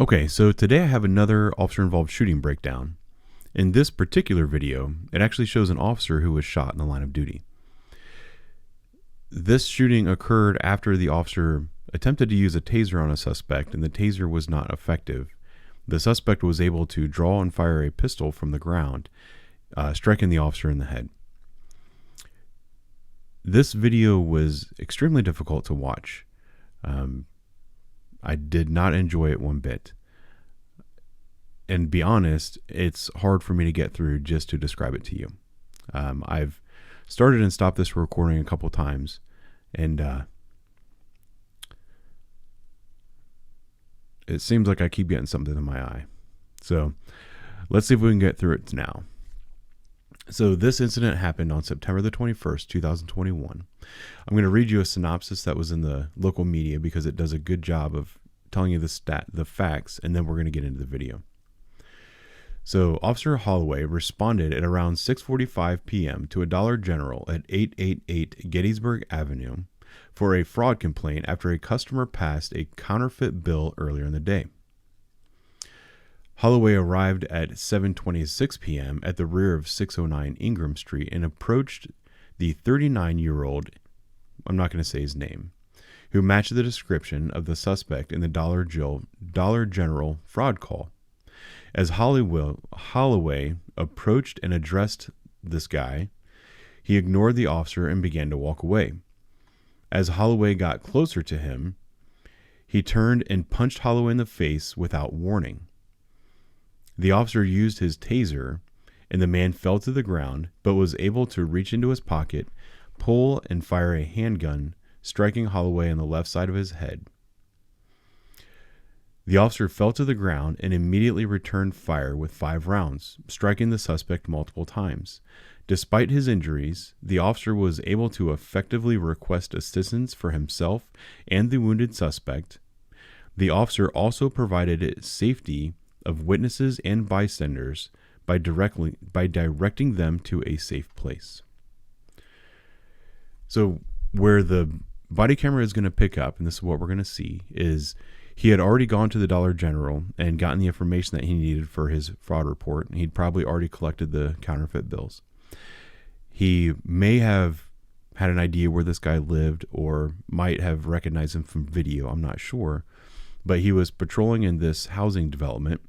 Okay, so today I have another officer-involved shooting breakdown. In this particular video, it actually shows an officer who was shot in the line of duty. This shooting occurred after the officer attempted to use a taser on a suspect, and the taser was not effective. The suspect was able to draw and fire a pistol from the ground, striking the officer in the head. This video was extremely difficult to watch. I did not enjoy it one bit. And be honest, it's hard for me to get through just to describe it to you. I've started and stopped this recording a couple times, and it seems like I keep getting something in my eye. So let's see if we can get through it now. So this incident happened on September the 21st, 2021. I'm going to read you a synopsis that was in the local media because it does a good job of telling you the facts, and then we're going to get into the video. So Officer Holloway responded at around 6:45 p.m. to a Dollar General at 888 Gettysburg Avenue for a fraud complaint after a customer passed a counterfeit bill earlier in the day. Holloway arrived at 7:26 p.m. at the rear of 609 Ingram Street and approached the 39-year-old, I'm not going to say his name, who matched the description of the suspect in the Dollar General fraud call. As Holloway approached and addressed this guy, he ignored the officer and began to walk away. As Holloway got closer to him, he turned and punched Holloway in the face without warning. The officer used his taser, and the man fell to the ground, but was able to reach into his pocket, pull, and fire a handgun, striking Holloway on the left side of his head. The officer fell to the ground and immediately returned fire with 5 rounds, striking the suspect multiple times. Despite his injuries, the officer was able to effectively request assistance for himself and the wounded suspect. The officer also provided safety of witnesses and bystanders by directing them to a safe place. So where the body camera is going to pick up, and this is what we're going to see, is he had already gone to the Dollar General and gotten the information that he needed for his fraud report. He'd probably already collected the counterfeit bills. He may have had an idea where this guy lived or might have recognized him from video. I'm not sure. But he was patrolling in this housing development,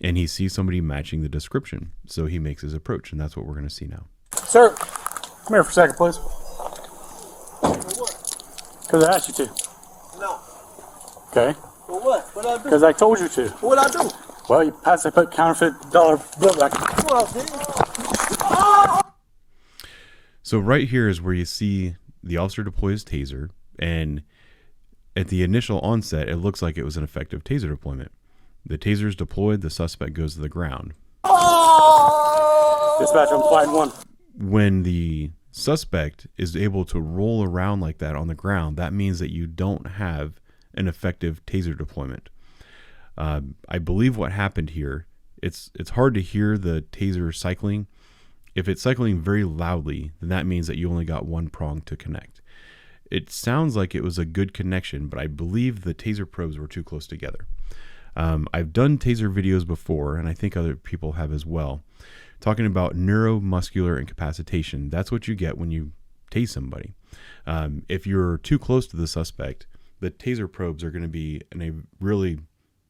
and he sees somebody matching the description. So he makes his approach, and that's what we're going to see now. Sir, come here for a second, please. Because I asked you to. No. Okay. For what? What I do? Because I told you to. What I do? Well, you passed, I put counterfeit dollar bill back. What I did? So right here is where you see the officer deploy his taser, and at the initial onset, it looks like it was an effective taser deployment. The taser is deployed, the suspect goes to the ground. Dispatch, I'm flight 1. When the suspect is able to roll around like that on the ground, that means that you don't have an effective taser deployment. I believe what happened here, it's hard to hear the taser cycling. If it's cycling very loudly, then that means that you only got one prong to connect. It sounds like it was a good connection, but I believe the taser probes were too close together. I've done taser videos before, and I think other people have as well, talking about neuromuscular incapacitation. That's what you get when you tase somebody. If you're too close to the suspect, the taser probes are going to be in a really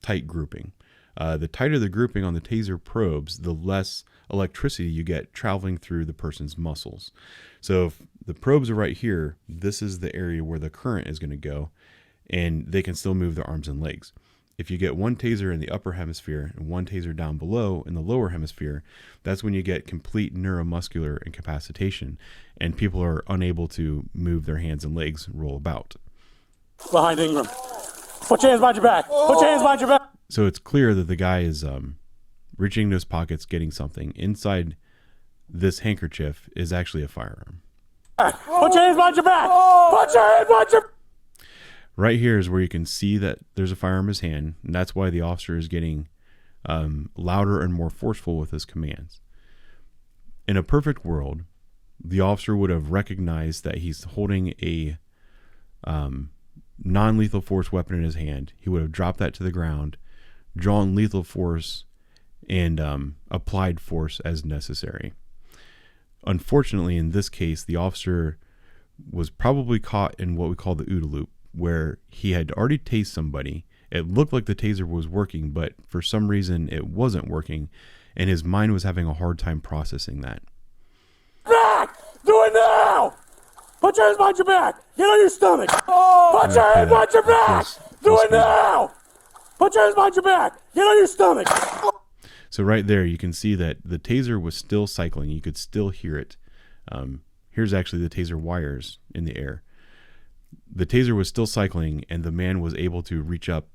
tight grouping. The tighter the grouping on the taser probes, the less electricity you get traveling through the person's muscles. So if the probes are right here, this is the area where the current is going to go, and they can still move their arms and legs. If you get one taser in the upper hemisphere and one taser down below in the lower hemisphere, that's when you get complete neuromuscular incapacitation, and people are unable to move their hands and legs, roll about. Behind Ingram. Put your hands behind your back. Put your hands behind your back. So it's clear that the guy is reaching into his pockets, getting something. Inside this handkerchief is actually a firearm. Put your hands behind your back. Put your hands behind your... Right here is where you can see that there's a firearm in his hand, and that's why the officer is getting louder and more forceful with his commands. In a perfect world, the officer would have recognized that he's holding a non-lethal force weapon in his hand. He would have dropped that to the ground, drawn lethal force and applied force as necessary. Unfortunately, in this case, the officer was probably caught in what we call the OODA loop, where he had already tased somebody. It looked like the taser was working, but for some reason it wasn't working, and his mind was having a hard time processing that. Back! Do it now! Put your hands behind your back! Get on your stomach! Put your hands behind your back! Do it now! Put your hands behind your back! Get on your stomach! So right there, you can see that the taser was still cycling. You could still hear it. Here's actually the taser wires in the air. The taser was still cycling, and the man was able to reach up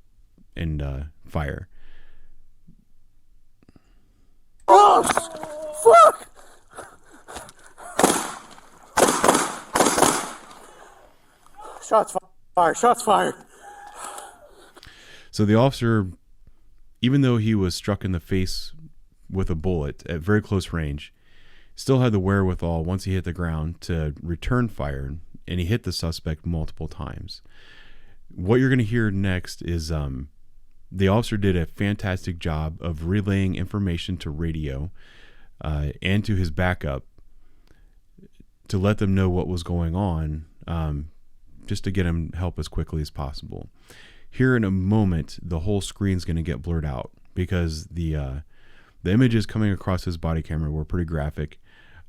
and fire. Oh, fuck! Shots fired. Shots fired. So the officer, even though he was struck in the face with a bullet at very close range, still had the wherewithal once he hit the ground to return fire, and he hit the suspect multiple times. What you're going to hear next is the officer did a fantastic job of relaying information to radio and to his backup to let them know what was going on, just to get him help as quickly as possible. Here in a moment, the whole screen's going to get blurred out because the images coming across his body camera were pretty graphic,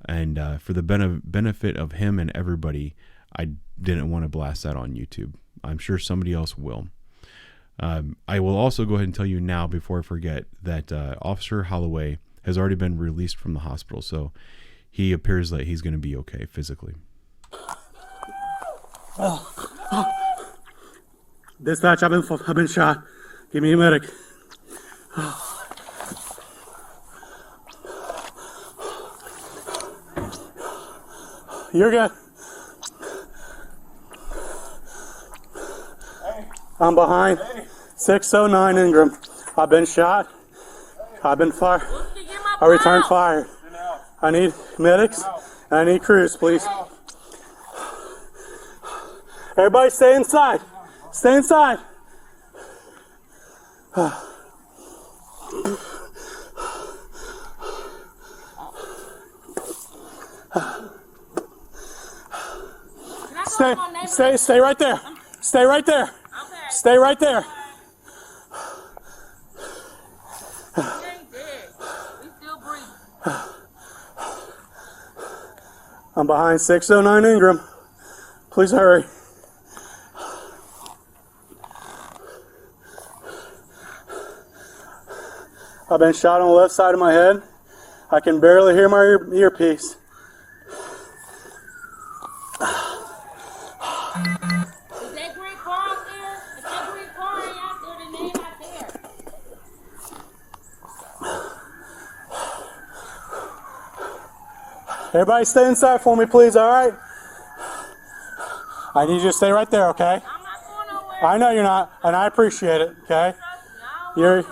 and for the benefit of him and everybody, I didn't want to blast that on YouTube. I'm sure somebody else will. I will also go ahead and tell you now, before I forget, that Officer Holloway has already been released from the hospital, so he appears that he's going to be okay physically. Dispatch, I've been shot. Give me a medic. You're good. I'm behind 609 Ingram. I've been shot. I've been fired. I returned fire. I need medics and I need crews, please. Everybody stay inside. Stay inside. Stay right there. Stay right there. Stay right there. I'm behind 609 Ingram. Please hurry. I've been shot on the left side of my head. I can barely hear my earpiece. Is that green car out there? Is that green car out there? The name out there. Everybody stay inside for me, please, all right? I need you to stay right there, okay? I'm not going nowhere. I know you're not, and I appreciate it, okay? You're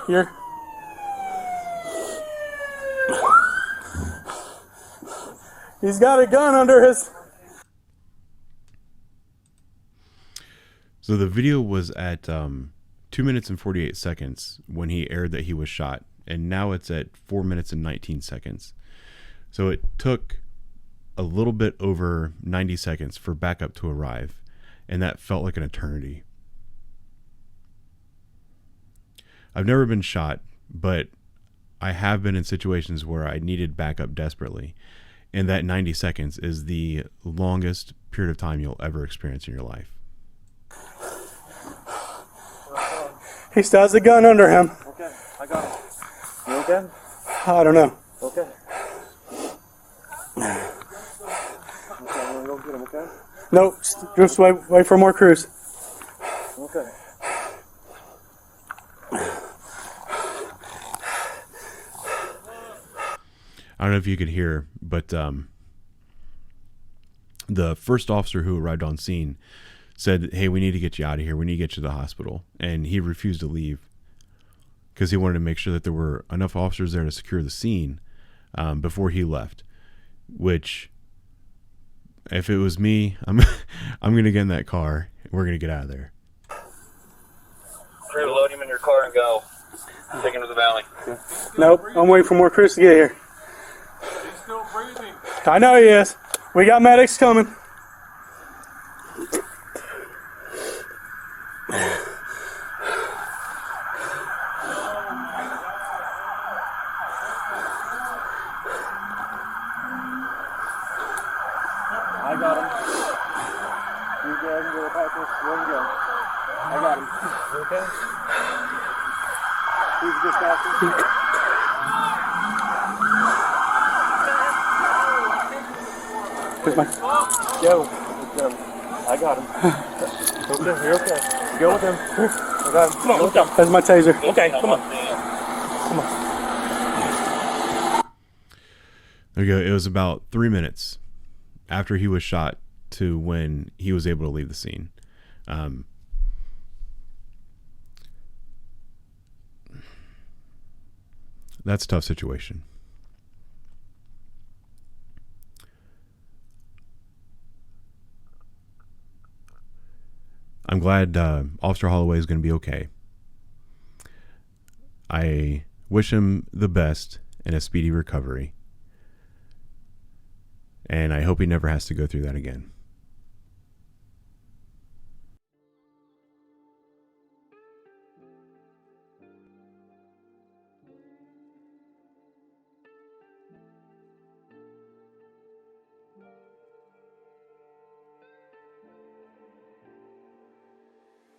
He's got a gun under his... So the video was at 2 minutes and 48 seconds when he aired that he was shot, and now it's at 4 minutes and 19 seconds. So it took a little bit over 90 seconds for backup to arrive, and that felt like an eternity. I've never been shot, but I have been in situations where I needed backup desperately, and that 90 seconds is the longest period of time you'll ever experience in your life. He still has a gun under him. Okay, I got him. You okay? I don't know. Okay. Okay, I'm gonna go get him, okay? Nope, just wait for more crews. Okay. I don't know if you could hear, but the first officer who arrived on scene said, "Hey, we need to get you out of here. We need to get you to the hospital." And he refused to leave because he wanted to make sure that there were enough officers there to secure the scene before he left. Which, if it was me, I'm going to get in that car. We're going to get out of there. Crew, load him in your car and go. Take him to the valley. Nope, I'm waiting for more Chris to get here. He's still breathing. I know he is. We got medics coming. I got him. You go ahead and go Piper. Where you go? I got him. You okay? Who's this faster? Here's my... Go. Let's go. I got him. Okay, you're okay. Go with him. I got him. Come on, let's go. There's my taser. Okay, come on. There you go. It was about 3 minutes after he was shot to when he was able to leave the scene. That's a tough situation. I'm glad Officer Holloway is going to be okay. I wish him the best and a speedy recovery. And I hope he never has to go through that again.